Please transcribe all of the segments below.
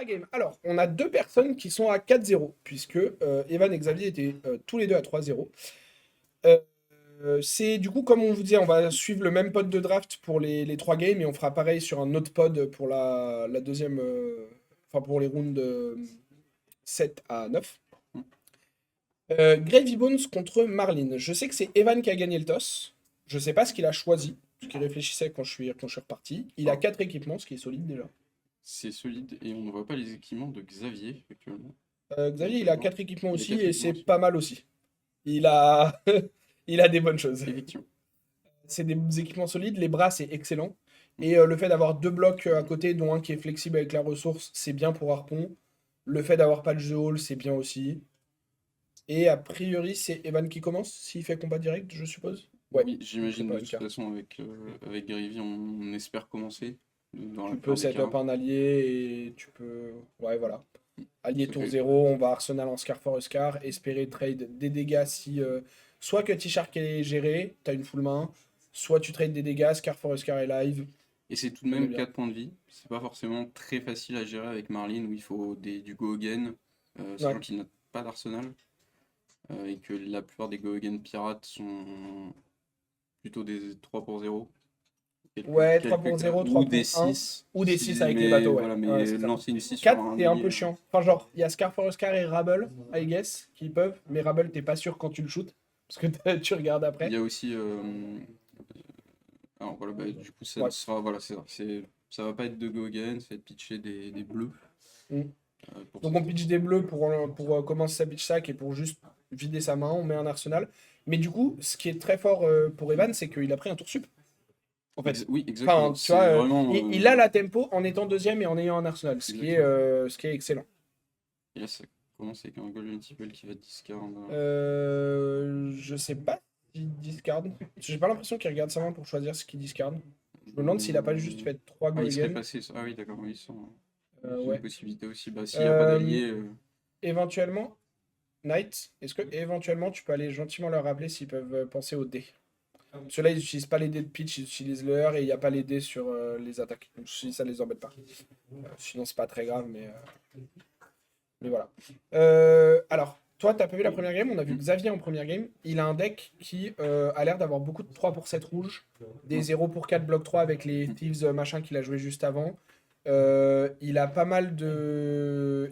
game. Alors, on a deux personnes qui sont à 4-0, puisque Evan et Xavier étaient tous les deux à 3-0. Euh, c'est du coup, comme on vous disait, on va suivre le même pod de draft pour les trois games et on fera pareil sur un autre pod pour la deuxième, enfin pour les rounds 7 à 9. Gravy Bones contre Marlin. Je sais que c'est Evan qui a gagné le toss. Je sais pas ce qu'il a choisi, parce qu'il réfléchissait quand je suis reparti. Il a 4 équipements, ce qui est solide déjà. C'est solide et on ne voit pas les équipements de Xavier actuellement. Xavier, il a 4 équipements Il a aussi quatre et équipements c'est aussi. pas mal aussi. Il a, il a des bonnes choses. Effectivement. C'est des équipements solides. Les bras, c'est excellent. Et le fait d'avoir deux blocs à côté, dont un qui est flexible avec la ressource, c'est bien pour Harpon. Le fait d'avoir patch the hole, c'est bien aussi. Et a priori, c'est Evan qui commence, s'il fait combat direct, je suppose. Ouais, Oui, donc c'est j'imagine pas de une toute carte. façon avec Gravy, on espère commencer dans la Tu peux plupart des set cas. up un allié et tu peux. Ouais, voilà. Allier Ça tour fait 0, on va Arsenal en Scar for a Scar, espérer trade des dégâts si. Soit que T-Shark est géré, t'as une full main, soit tu trades des dégâts, Scar for a Scar est live, Et c'est tout de on est même bien. 4 points de vie. C'est pas forcément très facile à gérer avec Marlin où il faut du go again, Ouais. sachant qu'il n'a pas d'arsenal et que la plupart des go again pirates sont plutôt des 3 pour 0. Ouais, 3 Quelques pour cas, 0, ou 3 des pour 1, 6, ou des 6 avec les bateaux, ouais. voilà, Ouais, mais c'est ça. lancer une 6 sur 4, un c'est un allié. peu chiant. Enfin, genre, il y a Scar for a Scar et Rabble, I guess, qui peuvent, mais Rabble, t'es pas sûr quand tu le shootes, parce que tu regardes Il y après. a aussi. Alors voilà, bah, du coup, ça ne Ouais. sera. Voilà, c'est ça. Ça va pas être de go again, ça va être pitcher des bleus Mm. pour Donc cette on pitch rotation. des bleus pour commencer sa pitch sac et pour juste vider sa main, on met un arsenal. Mais du coup, ce qui est très fort pour Evan, c'est qu'il a pris un tour sup, en fait. Oui, exactement. Enfin, tu vois, C'est vraiment. il a la tempo en étant deuxième et en ayant un arsenal, Exactement. ce qui est excellent. Et là, ça commence avec un Golden Tipple qui va discard. Je sais pas s'il discard. J'ai pas l'impression qu'il regarde sa main pour choisir ce qu'il discard. Je me demande s'il a pas juste fait 3 Ah, go il serait again. passé. Ah oui, d'accord, oui, c'est une Ouais. possibilité aussi. Bah, s'il n'y a pas Euh, d'allié. éventuellement, Knight, est-ce que éventuellement tu peux aller gentiment leur rappeler s'ils peuvent penser aux dés? Ceux-là, ils n'utilisent pas les dés de pitch, ils utilisent leur et il n'y a pas les dés sur les attaques. Donc si ça les embête pas. Sinon, c'est pas très grave, mais voilà. Alors, toi, t'as pas vu la première game? On a vu Hmm. Xavier en première game. Il a un deck qui a l'air d'avoir beaucoup de 3 pour 7 rouges, des Ouais. 0 pour 4 bloc 3 avec les Hmm. Thieves machin qu'il a joué juste avant. Il a pas mal de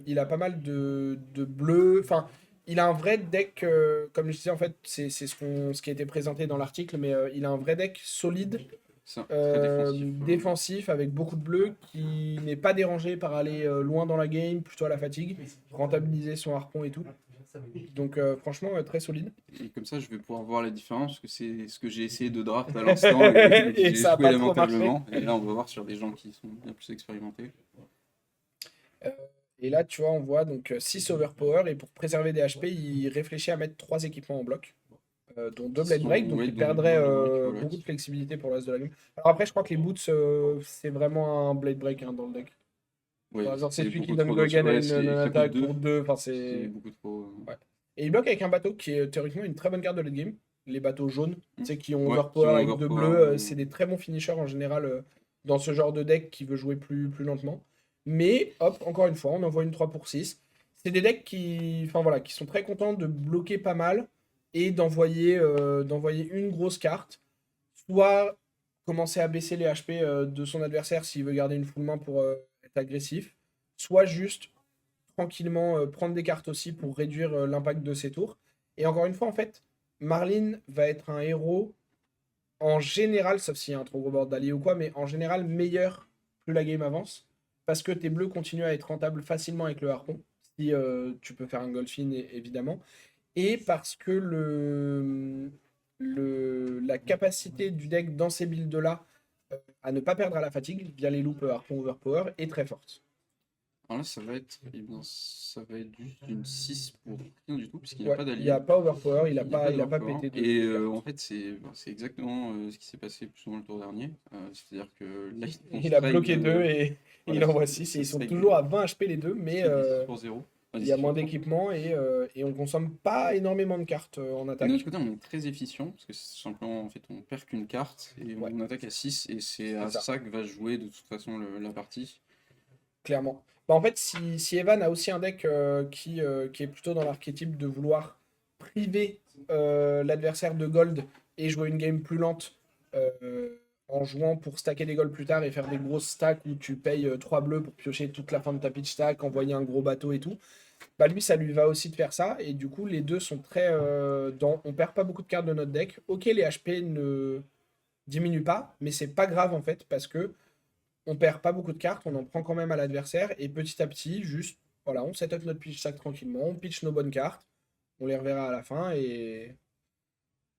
bleus. Enfin, il a un vrai deck, comme je disais, en fait, c'est ce qui a été présenté dans l'article, mais il a un vrai deck solide, Ça, très défensif. défensif, avec beaucoup de bleus, qui n'est pas dérangé par aller loin dans la game, plutôt à la fatigue, rentabiliser son harpon et tout. Donc, franchement, très solide. Et comme ça, je vais pouvoir voir la différence, parce que c'est ce que j'ai essayé de draft à l'instant et Et j'ai ça n'a échoué pas trop marché. lamentablement. Et là, on va voir sur des gens qui sont bien plus expérimentés. Euh, et là, tu vois, on voit donc 6 overpower, et pour préserver des HP, il réfléchit à mettre 3 équipements en bloc. Dont deux Qui Blade sont, Break, donc ouais, il dont perdrait deux Blade Break, voilà. beaucoup de flexibilité pour le reste de la game. Alors après, je crois que les boots, c'est vraiment un Blade Break hein, dans le deck. Ouais, Par exemple, c'est c'est celui qui beaucoup donne trop Gogan à ouais, une ça coûte non-attaque pour 2. 2. Enfin, C'est c'est. beaucoup trop. Ouais. Et il bloque avec un bateau qui est théoriquement une très bonne carte de late game. Les bateaux jaunes, tu sais, qui ont Ouais, qui overpower ont avec 2 overpower. bleus, c'est des très bons finishers en général dans ce genre de deck qui veut jouer plus lentement. Mais, hop, encore une fois, on envoie une 3 pour 6. C'est des decks enfin, voilà, qui sont très contents de bloquer pas mal et d'envoyer une grosse carte. Soit commencer à baisser les HP de son adversaire s'il veut garder une full main pour être agressif. Soit juste tranquillement prendre des cartes aussi pour réduire l'impact de ses tours. Et encore une fois, en fait, Marlin va être un héros en général, sauf s'il y a un trop gros board d'alliés ou quoi, mais en général meilleur plus la game avance. Parce que tes bleus continuent à être rentables facilement avec le harpon. Si tu peux faire un Goldfin, évidemment. Et parce que la capacité du deck dans ces builds-là à ne pas perdre à la fatigue via les loops harpon overpower est très forte. Alors là, ça va être, eh bien, ça va être juste une 6 pour rien du tout, puisqu'il n'y a Ouais, pas il n'y a d'allié. pas overpower, Il n'y a pas il a pas d'overpower. pété Et de carte. en fait, c'est exactement ce qui s'est passé plus ou moins le tour dernier. C'est-à-dire que là, on Il a strike bloqué deux de. et Voilà, il envoie 6 et ça ils sont strike toujours à 20 HP les deux, mais strike des 6 pour 0. Enfin, des il y a 6 moins pour 0. d'équipement et on consomme pas énormément de cartes en Et de notre attaque. côté, on est très efficient, parce que c'est simplement, en fait, on perd qu'une carte et Ouais, on attaque à 6 et c'est c'est à ça. ça que va se jouer de toute façon la partie. clairement. Bah, en fait, si Evan a aussi un deck qui est plutôt dans l'archétype de vouloir priver l'adversaire de gold et jouer une game plus lente en jouant pour stacker des golds plus tard et faire des grosses stacks où tu payes 3 bleus pour piocher toute la fin de ta pitch stack, envoyer un gros bateau et tout, bah lui, ça lui va aussi de faire ça. Et du coup, les deux sont très on perd pas beaucoup de cartes de notre deck. Ok, les HP ne diminuent pas, mais c'est pas grave en fait, parce que on perd pas beaucoup de cartes, on en prend quand même à l'adversaire, et petit à petit, juste, voilà, on set up notre pitch stack tranquillement, on pitch nos bonnes cartes, on les reverra à la fin, et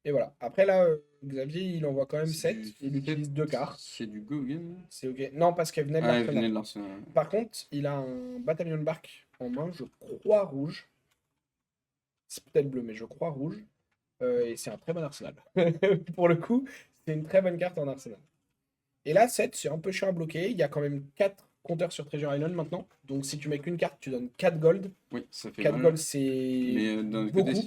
voilà. Après là, Xavier, il envoie quand même C'est 7, du il utilise deux cartes, c'est du Gogen? c'est ok. Non, parce qu'elle venait de Ah, elle venait l'Arsenal. de l'Arsenal. Par contre, il a un bataillon de barque en main, je crois rouge, c'est peut-être bleu, mais je crois rouge, et c'est un très bon Arsenal. Pour le coup, c'est une très bonne carte en Arsenal. Et là, 7 c'est un peu chiant à bloquer. Il y a quand même 4 compteurs sur Treasure Island maintenant. Donc si tu mets qu'une carte, tu donnes 4 gold. Oui, ça fait 4 mal. gold, c'est Mais d'un autre côté, beaucoup.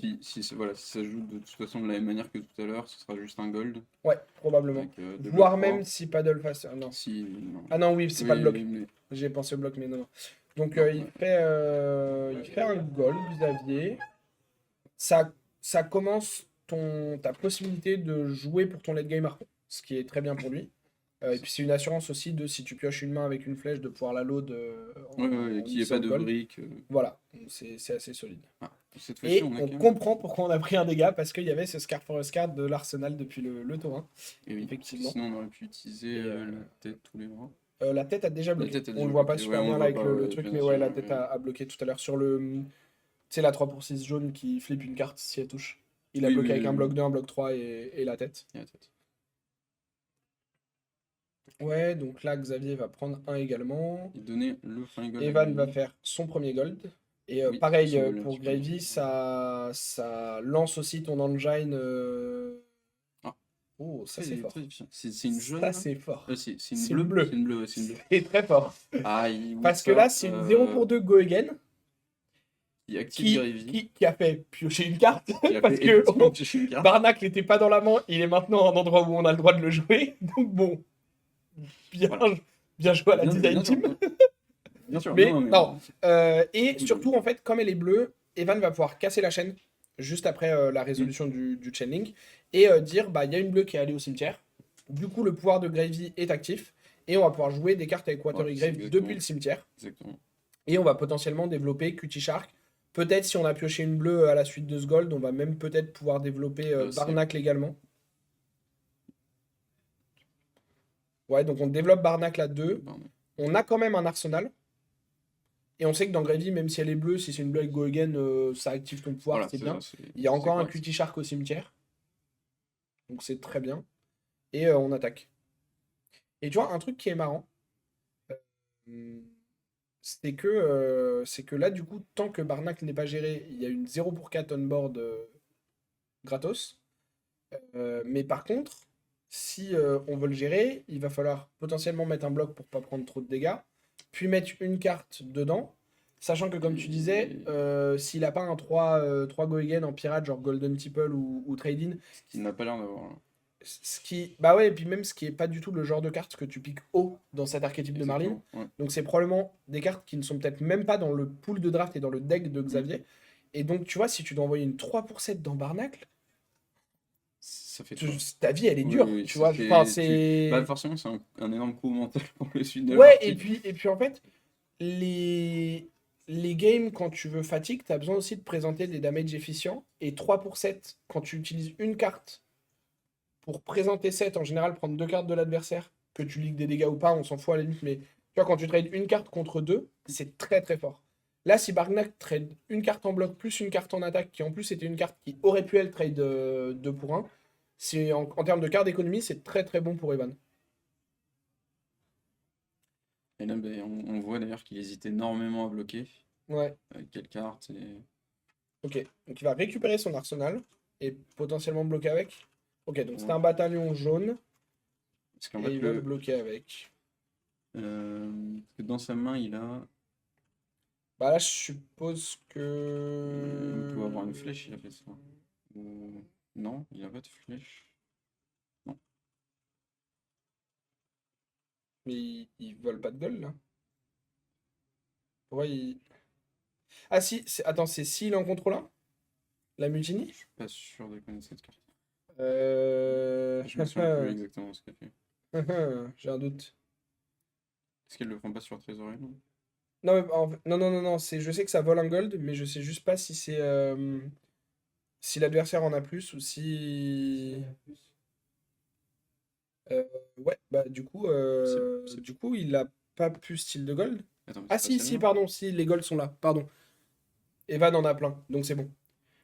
voilà, si ça joue de toute façon de la même manière que tout à l'heure, ce sera juste un gold Ouais, probablement. avec 2 blocs Voire 3. même si Paddle face. Ah non. Si, non. Ah non, oui, c'est pas le Oui, bloc. mais J'ai pensé au bloc, mais non, non. Donc non, il fait un gold, Xavier. Ça commence ta possibilité de jouer pour ton late game Harpon, ce qui est très bien pour lui. Et puis c'est une assurance aussi de si tu pioches une main avec une flèche de pouvoir la load ouais, ouais, en qu'il n'y ait XP pas of de gold. briques. Voilà, c'est assez solide. Ah, cette fois-ci, Et on a on quand même. comprend pourquoi on a pris un dégât, parce qu'il y avait ce Scar for a Scar de l'Arsenal depuis le tour 1, Et oui, parce que effectivement. sinon on aurait pu utiliser Et la tête tous les bras. la tête a déjà La bloqué. tête a On déjà le voit pas bloqué. Ouais, super on le bien là voit avec pas, le ouais, truc, bien mais sûr, ouais, la tête ouais. a bloqué tout à l'heure sur le. Tu sais, la 3 pour 6 jaune qui flippe une carte si elle touche. Il a Oui, bloqué oui, avec un oui, bloc oui. 2, un bloc 3 et la tête. Et la tête. Ouais, donc là, Xavier va prendre un également. Et donner le final gold à Evan va Gravy. faire son premier gold. Et Oui, pareil, son gold un pour petit peu. Gravy, ça lance aussi ton engine. Ah, Oh, ça c'est fort. très efficient. C'est une jaune Ça là? c'est fort. C'est une C'est une bleue? bleue. C'est une bleue, ouais, c'est une bleue. C'est très fort. Ah, oui, Parce que là, ça. c'est une 0 pour 2 go again Il active qui, Gravy. qui a fait piocher une carte. Qui a Parce fait que effectivement piocher une carte. Barnacle n'était pas dans la main, il est maintenant à un endroit où on a le droit de le jouer. Donc bon, bien, Voilà. bien joué à la Bien, design bien sûr, team. bien sûr. Mais Non, mais. non. Et Oui, surtout, en fait, comme elle est bleue, Evan va pouvoir casser la chaîne juste après la résolution du chain link et dire bah il y a une bleue qui est allée au cimetière. Du coup, le pouvoir de Gravy est actif et on va pouvoir jouer des cartes avec Watery c'est Grave exactement. depuis le cimetière. Exactement. Et on va potentiellement développer Cutie Shark. Peut-être si on a pioché une bleue à la suite de ce gold, on va même peut-être pouvoir développer Barnacle également. Ouais, donc on développe Barnacle à 2. Pardon. On a quand même un arsenal. Et on sait que dans Gravy, même si elle est bleue, si c'est une bleue avec Go Again, ça active ton pouvoir, Voilà, c'est c'est bien. ça, Il y a encore un correct. Cutie Shark au cimetière. Donc c'est très bien. Et on attaque. Et tu vois, un truc qui est marrant, euh, c'est que là, du coup, tant que Barnacle n'est pas géré, il y a une 0 pour 4 on board gratos. Mais par contre, si on veut le gérer, il va falloir potentiellement mettre un bloc pour pas prendre trop de dégâts, puis mettre une carte dedans, sachant que comme tu disais, s'il a pas un 3 go again en pirate, genre Golden Tipple ou Trade-in, Ce qui n'a pas l'air d'avoir. ce qui. Bah ouais, et puis même ce qui est pas du tout le genre de carte que tu piques haut dans cet archétype de Marlin. Exactement. Ouais. Donc c'est probablement des cartes qui ne sont peut-être même pas dans le pool de draft et dans le deck de Xavier. Et donc tu vois, si tu dois envoyer une 3 pour 7 dans Barnacle, Ça fait peur. ta vie elle est Oui, dure, oui, tu ça vois. fait. Enfin, Bah, c'est. forcément, c'est un énorme coup mental pour le suite de la Ouais, partie. et puis en fait, les games, quand tu veux fatigue, tu as besoin aussi de présenter des damages efficients. Et 3 pour 7 quand tu utilises une carte pour présenter 7 en général, prendre deux cartes de l'adversaire, que tu ligues des dégâts ou pas, on s'en fout à la limite, mais tu vois, quand tu trades une carte contre deux, c'est très très fort. Là, si Bargnac trade une carte en bloc plus une carte en attaque, qui en plus était une carte qui aurait pu elle trade 2 pour 1, c'est en termes de carte d'économie, c'est très très bon pour Evan. Et là, ben, on voit d'ailleurs qu'il hésite énormément à bloquer. Ouais. Avec quelle carte et... Ok, donc il va récupérer son arsenal et potentiellement bloquer avec. Ok, donc c'est Ouais. un bataillon jaune Parce qu'en et fait, il va le bloquer avec. parce que dans sa main, il a. Bah là, je suppose Il que. doit avoir une flèche, il a fait ça. Ou... Non, il a pas de flèche. Non. Mais ils veulent pas de gold là. Pourquoi il... Ah si, attends, c'est s'il est en contrôle 1? La mutiny? Je suis pas sûr de connaître cette carte. Euh... Je me souviens plus exactement ce qu'elle fait. J'ai un doute. Est-ce qu'elle le prend pas sur Trésorerie, non? Non, non, non, non, non, je sais que ça vole un gold, mais je sais juste pas si c'est si l'adversaire en a plus ou si. Euh, ouais, bah du coup, il a pas plus style de gold. Attends, mais Ah c'est pas si, si, celle-là? pardon, si, les golds sont là, pardon. Evan en a plein, donc c'est bon.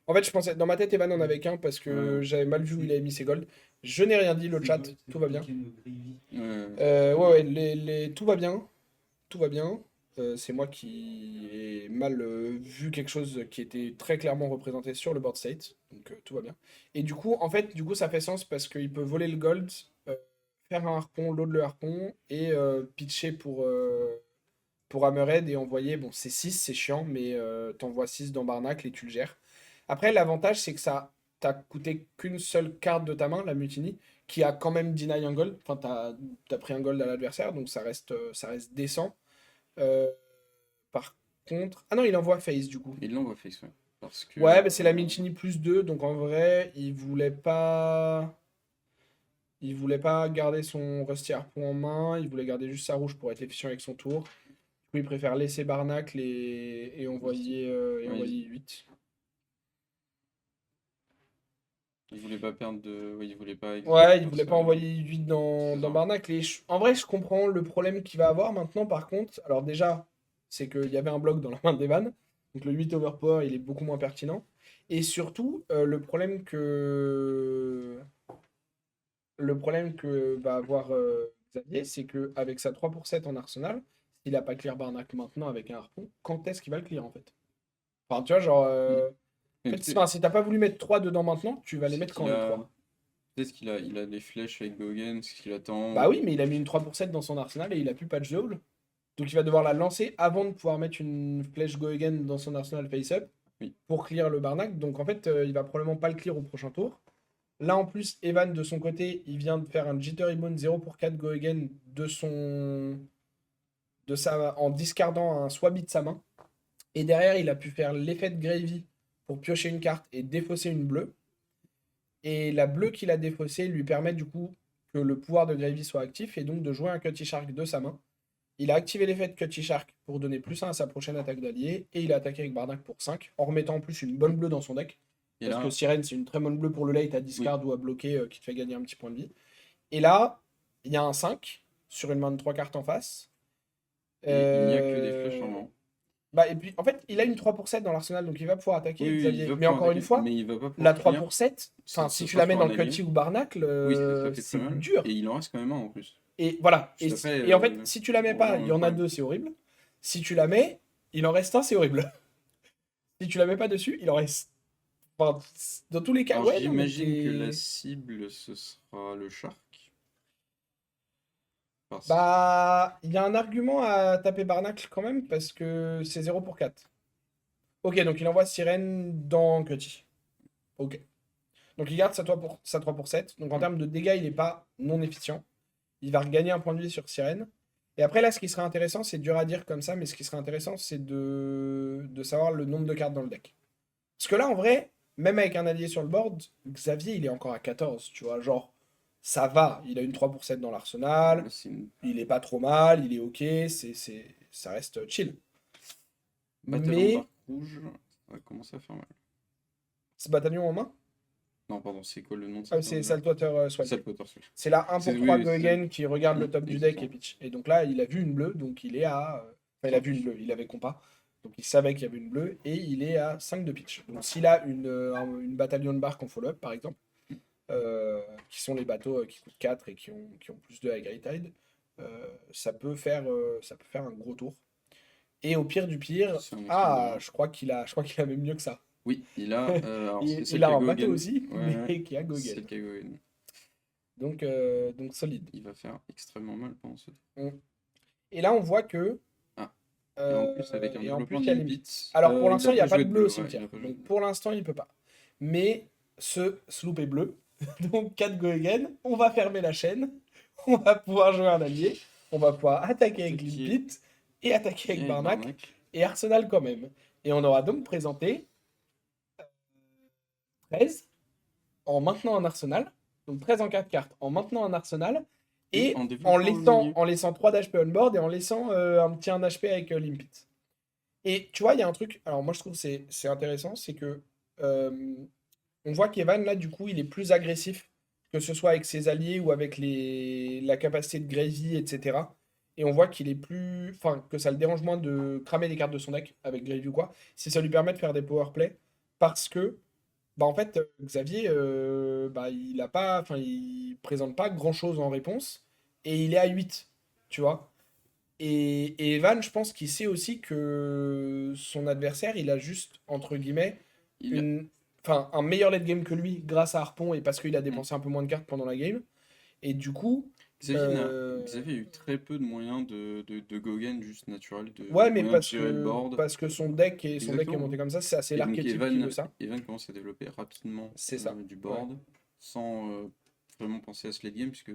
En fait, je pensais, dans ma tête, Evan en avait qu'un parce que Ouais. j'avais mal vu où il avait mis ses golds. Je n'ai rien dit, le chat, tout va bien. Ouais. Ouais, ouais, tout va bien. Tout va bien. C'est moi qui ai mal vu quelque chose qui était très clairement représenté sur le board state. Donc tout va bien. Et du coup, en fait, du coup, ça fait sens parce qu'il peut voler le gold, euh, faire un harpon, load le harpon et pitcher pour Hammerhead et envoyer. Bon, c'est 6 c'est chiant, mais t'envoies 6 dans Barnacle et tu le gères. Après, l'avantage, c'est que ça t'a coûté qu'une seule carte de ta main, la Mutiny, qui a quand même deny un gold. Enfin, t'as pris un gold à l'adversaire, donc ça reste décent. Euh, par contre. Ah non, il envoie Face du coup. Il l'envoie face, ouais. Parce que. Ouais, mais c'est la Mintini plus 2, donc en vrai, il voulait pas. Il voulait pas garder son Rusty Harpon en main, il voulait garder juste sa rouge pour être efficient avec son tour. Du coup, il préfère laisser Barnacle et Ouais, envoyer 8. il voulait pas perdre de. Oui, il voulait pas Ouais, il faire voulait ça. pas envoyer 8 C'est dans ça. Barnacle. Et en vrai, je comprends le problème qu'il va avoir maintenant, par contre. Alors déjà, c'est qu'il y avait un bloc dans la main d'Evan. Donc le 8 overpower, il est beaucoup moins pertinent. Et surtout, le problème que va avoir Xavier, c'est qu'avec sa 3 pour 7 en arsenal, s'il a pas clear Barnacle maintenant avec un harpon, quand est-ce qu'il va le clear en fait? Enfin, tu vois, genre. Mm. En Mais fait, enfin, si t'as pas voulu mettre 3 dedans maintenant, tu vas les c'est mettre qu'il quand les a. 3? Peut-être qu'il a des flèches avec Gogen, ce qu'il attend. Bah oui, mais il a mis une 3 pour 7 dans son arsenal et il a pu patch the hole. Donc il va devoir la lancer avant de pouvoir mettre une flèche go again dans son arsenal face-up Oui. pour clear le Barnac. Donc en fait, il va probablement pas le clear au prochain tour. Là en plus, Evan de son côté, il vient de faire un Jittery Bone 0 pour 4 go again en discardant un Swabby de sa main. Et derrière, il a pu faire l'effet de Gravy pour piocher une carte et défausser une bleue. Et la bleue qu'il a défaussée lui permet du coup que le pouvoir de Gravy soit actif et donc de jouer un Cutty Shark de sa main. Il a activé l'effet de Cutty Shark pour donner +1 à sa prochaine attaque d'allié, et il a attaqué avec Barnac pour 5, en remettant en plus une bonne bleue dans son deck. Et Parce que là, Sirène, c'est une très bonne bleue pour le late à oui. discard ou à bloquer, qui te fait gagner un petit point de vie. Et là, il y a un 5 sur une main de 3 cartes en face. Et il n'y a que des flèches en main. Bah, et puis, en fait, il a une 3 pour 7 dans l'arsenal, donc il va pouvoir attaquer Oui, oui, il Xavier. va Mais pouvoir encore une attaquer, fois, mais il va pas pouvoir la 3 clear. pour 7, Ça si tu sera la mets sur dans un le allié. Cutty ou Barnacle, Oui, ça fait très c'est mal. dur. Et il en reste quand même un en plus. Et voilà. Juste après, Et en fait, si tu la mets on pas, revient au il y même en a problème. 2, c'est horrible. Si tu la mets, il en reste un, c'est horrible. Si tu la mets pas dessus, il en reste. Enfin, dans tous les cas, Alors ouais, non, mais j'imagine que la t'es. cible, ce sera le Shark. Parce que. Bah, il y a un argument à taper Barnacle quand même, parce que c'est 0 pour 4. Ok, donc il envoie Sirène dans Cutty. Ok. Donc il garde sa 3 pour 7. Donc en termes de dégâts, il n'est pas non efficient. Il va regagner un point de vie sur Sirène. Et après, là, ce qui serait intéressant, c'est dur à dire comme ça, mais ce qui serait intéressant, c'est de savoir le nombre de cartes dans le deck. Parce que là, en vrai, même avec un allié sur le board, Xavier, il est encore à 14, tu vois. Genre, ça va. Il a une 3 pour 7 dans l'arsenal. Là, c'est une Il est pas trop mal. Il est ok. Ça reste chill. bataillon de Mais barque rouge. Ça va commencer à faire mal. ce bataillon en main, Non, pardon, c'est quoi le nom de ah, cette c'est carte? Saltwater Swell. Saltwater Swell. C'est la 1 C'est pour oui, 3 oui, c'est Goegen qui regarde le top du deck et exactement. pitch. Et donc là, il a vu une bleue, donc il est à. Enfin, il a vu une bleue, il avait compas. Donc il savait qu'il y avait une bleue et il est à 5 de pitch. Donc s'il a une bataillon de barque en follow-up, par exemple, qui sont les bateaux qui coûtent 4 et qui ont plus de à Great Tide, ça peut faire un gros tour. Et au pire du pire, C'est un extrême ah, dommage. je crois qu'il a même mieux que ça. Oui, il a. Alors, c'est Il celle qui a a un bateau Gogen. aussi, Ouais, ouais. mais qui a C'est Gogen. celle qui a Gogen. Donc solide. Il va faire extrêmement mal pendant ce tour. Mm. Et là, on voit que. Ah, et en plus, avec un Et en plus, développement il y a de les limite. Alors pour l'instant, il n'y a pas de bleu au ouais, cimetière. il a pas joué de Donc bleu. pour l'instant, il peut pas. Mais ce sloop est bleu. Donc 4 go again. On va fermer la chaîne. On va pouvoir jouer un allier. On va pouvoir attaquer avec Attaquer Limpit et attaquer avec avec Barnac. Barnac. et Arsenal quand même. Et on aura donc présenté 13 en maintenant un Arsenal, donc 13 en 4 cartes en maintenant un Arsenal, Et et en développant le milieu. en laissant 3 d'HP on board et en laissant un petit 1 d'HP avec Limpit. Et tu vois, il y a un truc, alors moi je trouve que c'est intéressant, c'est que euh, on voit qu'Evan, là, du coup, il est plus agressif, que ce soit avec ses alliés ou avec la capacité de Gravy, etc. Et on voit qu'il est plus. Enfin, que ça le dérange moins de cramer des cartes de son deck avec Gravy ou quoi, si ça lui permet de faire des power play. Parce que, bah, en fait, Xavier, bah, il a pas. Enfin, il présente pas grand-chose en réponse. Et il est à 8, tu vois. Et Evan, je pense qu'il sait aussi que son adversaire, il a juste, entre guillemets, Il a- une, enfin, un meilleur late game que lui grâce à Harpon et parce qu'il a Mm. dépensé un peu moins de cartes pendant la game. Et du coup, Xavier a eu très peu de moyens de Gogen juste naturel, ouais, de mais moyens de gérer le board. parce que son deck est Exactement. monté comme ça, c'est assez Et donc l'archétype qui veut ça. Evan commence à développer rapidement C'est ça. du Ouais. board sans vraiment penser à ce late game, puisque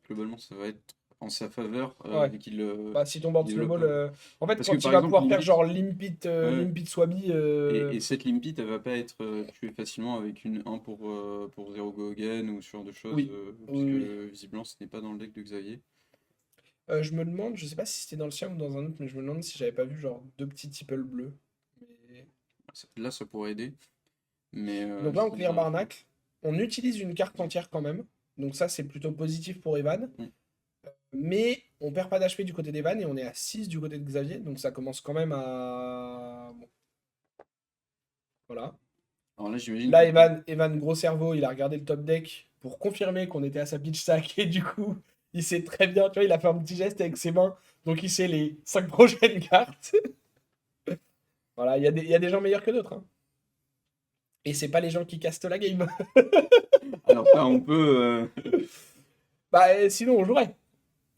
globalement ça va être en sa faveur Ouais. vu qu'il Bah, si ton board développe. snowball, en fait, Parce que quand il par va exemple, pouvoir faire Limpit, genre ouais, Limpit Swabi, et cette Limpit, elle va pas être tuée facilement avec une 1 pour 0 Gogen ou ce genre de choses, oui, oui, puisque oui. visiblement ce n'est pas dans le deck de Xavier. Je me demande, je sais pas si c'était dans le sien ou dans un autre, mais je me demande si j'avais pas vu genre deux petits tipples bleus. Mais- Là, ça pourrait aider, mais Donc là, on s'ils clear arrivent pas. Barnacle. On utilise une carte entière quand même. Donc ça, c'est plutôt positif pour Evan. Mm. Mais on perd pas d'HP du côté d'Evan et on est à 6 du côté de Xavier. Donc ça commence quand même à... Bon, voilà. Alors là, j'imagine que Là, Evan, gros cerveau, il a regardé le top deck pour confirmer qu'on était à sa pitch stack. Et du coup, il sait très bien, tu vois, il a fait un petit geste avec ses mains. Donc il sait les 5 prochaines cartes. Voilà, il y a des gens meilleurs que d'autres, hein. Et c'est pas les gens qui castent la game. alors ça, on peut. Bah, sinon, on jouerait.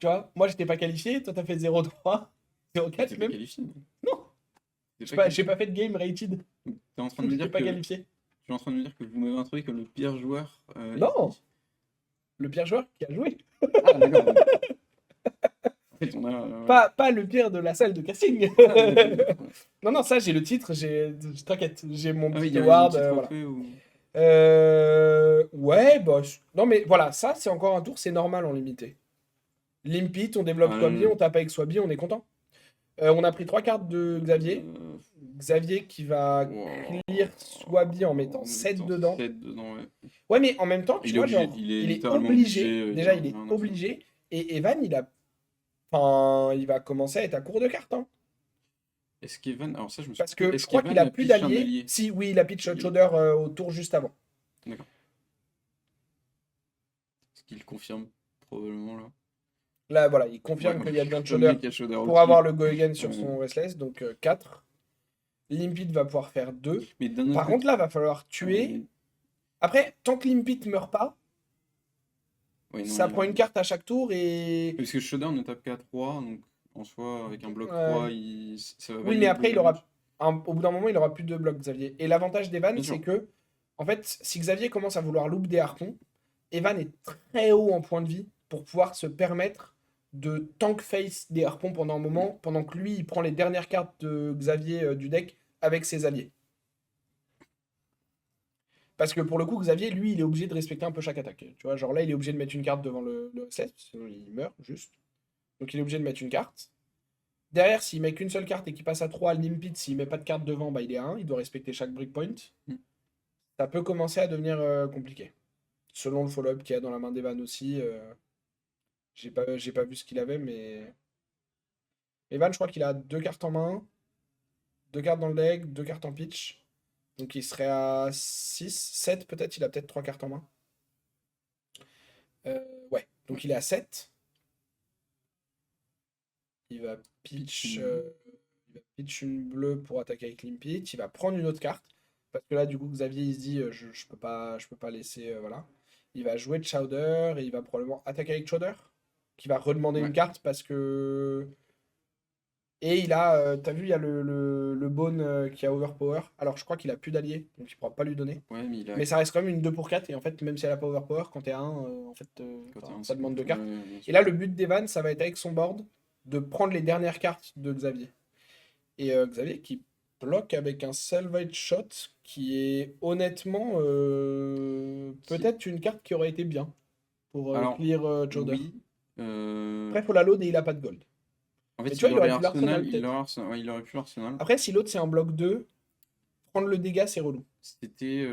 Tu vois, moi, j'étais pas qualifié. Toi, t'as fait 0-3, T'es 0-4 pas même. qualifié. Non, T'es pas j'ai qualifié. pas fait de game rated. T'es en train de me J'étais dire pas que. qualifié. Tu es en train de me dire que vous m'avez introduit comme le pire joueur Non, ici. le pire joueur qui a joué. Ah, d'accord. En fait, on a. Pas le pire de la salle de casting. Ah, d'accord. Non, non, ça, j'ai le titre. T'inquiète, j'ai mon Ah oui, petit il y a un award. petit Voilà. trophée ou. Ouais, bah. Non, mais voilà, ça, c'est encore un tour, c'est normal en limité. Limpit, on développe Ah, Swabi, on tape avec Swabi, on est content. On a pris 3 cartes de Xavier. euh, Xavier qui va clear Swabi en mettant en 7 mettant dedans. 7 dedans, ouais. Ouais, mais en même temps, tu Il est vois, obligé, genre, il est il est littéralement obligé. obligé. Déjà, il y est a rien à faire. obligé. Et Evan, enfin, il va commencer à être à court de cartes, hein. Est-ce qu'Evan. Alors ça, je me suis Parce trompé. que je Est-ce crois qu'il qu'Evan a a plus pitch un d'alliés. allié? Si, oui, il a pitch Il- Chowder au tour juste avant. D'accord. Est-ce qu'il confirme probablement là? Là, voilà, il Ouais, confirme qu'il y a bien de comme Chowder mec à Shoulder pour Ulti. avoir le go again sur Ouais. son Restless, donc 4. Limpit va pouvoir faire 2. Mais d'un autre Par côté. contre, là, va falloir tuer. Après, tant que Limpit meurt pas, Ouais, non, ça il prend a- une carte à chaque tour et. Parce que Showdown ne tape qu'à 3, donc en soi, avec un bloc Ouais. 3, ça va Oui, mais valider après, le damage. au bout d'un moment, il aura plus de blocs, Xavier. Et l'avantage d'Evan, Bien c'est sûr. que, en fait, si Xavier commence à vouloir loop des harpons, Evan est très haut en point de vie pour pouvoir se permettre de tank face des harpons pendant un moment, pendant que lui, il prend les dernières cartes de Xavier du deck avec ses alliés. Parce que pour le coup, Xavier, lui, il est obligé de respecter un peu chaque attaque. Tu vois, genre là, il est obligé de mettre une carte devant le set, sinon il meurt juste. Donc il est obligé de mettre une carte. Derrière, s'il met qu'une seule carte et qu'il passe à 3 à Limpid, s'il met pas de carte devant, bah, il est à 1. Il doit respecter chaque breakpoint. Mm. Ça peut commencer à devenir compliqué. Selon le follow-up qu'il y a dans la main d'Evan aussi. J'ai pas vu ce qu'il avait, mais. Evan, je crois qu'il a 2 cartes en main, 2 cartes dans le deck, 2 cartes en pitch. Donc il serait à 6, 7 peut-être. Il a peut-être 3 cartes en main. Ouais, donc il est à 7. Il va pitch, il va pitch une bleue pour attaquer avec Limpit. Il va prendre une autre carte. Parce que là, du coup, Xavier, il se dit, je peux pas laisser. Voilà. Il va jouer de Chowder et il va probablement attaquer avec Chowder. Qui va redemander Ouais. une carte parce que. Et il a. T'as vu, il y a le Bone qui a Overpower. Alors, je crois qu'il a plus d'alliés, donc il pourra pas lui donner. Ouais, mais il a. Mais ça reste quand même une 2 pour 4. Et en fait, même si elle a pas Overpower, quand t'es à 1, en fait, Quand t'as enfin, un, ça c'est demande cool. 2 cartes. Ouais, bien Et sûr. là, le but d'Evan, ça va être avec son board de prendre les dernières cartes de Xavier. Et Xavier qui bloque avec un Salvage Shot qui est honnêtement Qui- peut-être une carte qui aurait été bien pour Alors, clear Chowder. oui. Après, il faut la load et il a pas de gold. En Mais fait, tu vois, il il aurait aurait pu Arsenal, l'Arsenal peut-être. ouais, il aurait pu l'Arsenal. Après, si l'autre c'est un bloc 2, prendre le dégât c'est relou. C'était.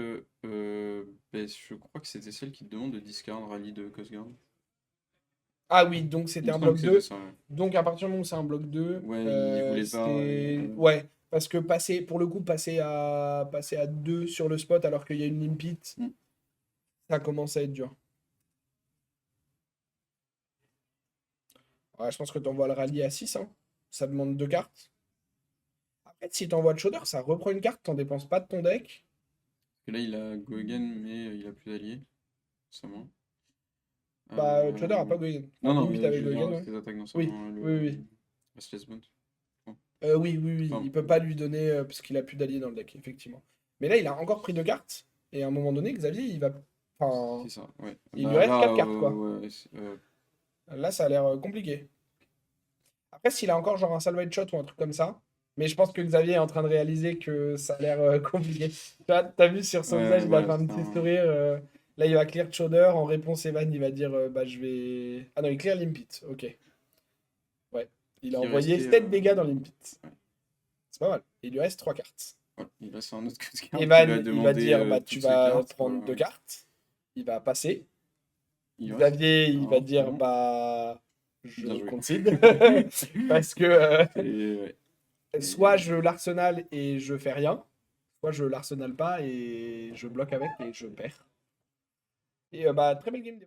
Ben, je crois que c'était celle qui te demande de discard rallye de Coast Guard. Ah oui, donc Il c'était me un semble bloc que c'était 2. ça, ouais. Donc à partir du moment où c'est un bloc 2, Ouais, il voulait pas. c'est... Ouais, parce que pour le coup, passer à 2 sur le spot alors qu'il y a une limpit, Mm. ça commence à être dur. Ouais, je pense que tu envoies le rallye à 6, hein. Ça demande 2 cartes. Après, si tu envoies de Chowder, ça reprend une carte, t'en dépenses pas de ton deck. Parce que là, il a Go Again, mais il a plus d'alliés. Récemment. Bah, Chowder a Euh, pas Goegen. Non, Enfin, non, Limite mais je avec veux dire, Goegen, ouais. ses attaques dans Oui, oui, oui. le Restless Bones. Oui, oui, oui. Pardon. Il peut pas lui donner parce qu'il a plus d'alliés dans le deck, effectivement. Mais là, il a encore pris 2 cartes. Et à un moment donné, Xavier, il va. Enfin, C'est ça, ouais. il lui Bah reste là, 4 cartes, quoi. ouais, Là, ça a l'air compliqué. Après, s'il a encore genre un salvage shot ou un truc comme ça. Mais je pense que Xavier est en train de réaliser que ça a l'air compliqué. T'as vu sur son visage, il a ouais, fait un c'est petit un... sourire. Là, il va clear Chowder. En réponse, Evan, il va dire bah, je vais. Ah non, il clear Limpit. Ok. Ouais. Il a qui est envoyé resté, 7 dégâts dans Limpit. ouais. C'est pas mal. Il lui reste 3 cartes. Ouais, il reste un autre Coast Guard qui Evan, va il va demander dire bah, tu toutes ses vas cartes, prendre quoi. 2 cartes. Il va passer. Il reste. Xavier, il va Alors, dire non, bah je bien joué. concede. Parce que Et, ouais. soit je l'arsenal et je fais rien, soit je l'arsenal pas et je bloque avec et je perds. Et bah très belle game.